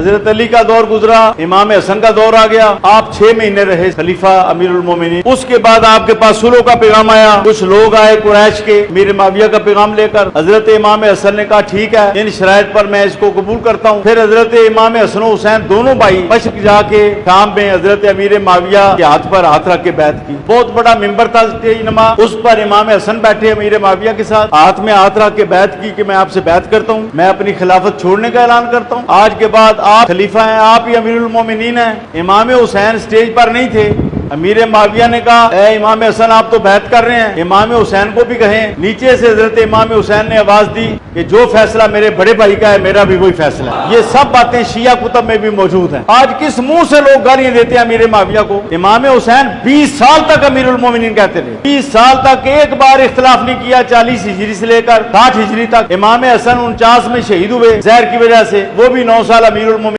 हजरत अली का दौर गुजरा, इमाम हसन का दौर आ गया। आप 6 महीने रहे खलीफा अमीरुल मोमिनीन। उसके बाद आपके पास सुलह का पैगाम आया। कुछ लोग आए कुरैश के मीर माविया का पैगाम लेकर। हजरत इमाम हसन ने कहा ठीक है, इन शराइत पर मैं इसको कबूल करता हूँ। फिर हजरत इमाम हसन हुसैन दोनों भाई मशक जाके शाम में हजरत अमीर माविया के हाथ पर हाथ रख के बैत की। बहुत बड़ा मिंबर था स्टेज नमा, उस पर इमाम हसन बैठे अमीर माविया के साथ, हाथ में हाथ रख के बैत की कि मैं आपसे बैत करता हूँ, मैं अपनी खिलाफत छोड़ने का ऐलान करता हूँ। आज के बाद आप खलीफा हैं, आप ही अमीरुल मोमिनीन हैं। इमाम हुसैन स्टेज पर नहीं थे। अमीर माविया ने कहा ए इमाम हसन आप तो बैत कर रहे हैं, इमाम हुसैन को भी कहें। नीचे से हजरत इमाम हुसैन ने आवाज दी कि जो फैसला मेरे बड़े भाई का है मेरा भी वही फैसला है। ये सब बातें शिया कुतब में भी मौजूद हैं। आज किस मुंह से लोग गालियां देते हैं अमीर माविया को। इमाम हुसैन 20 साल तक अमीरुल मोमिनीन कहते थे, 20 साल तक एक बार इख्तिलाफ नहीं किया। 40 हिजरी से लेकर 60 हिजरी तक। इमाम हसन 49 में शहीद हुए जहर की वजह से, वो भी 9 साल अमीरुल मोमिनीन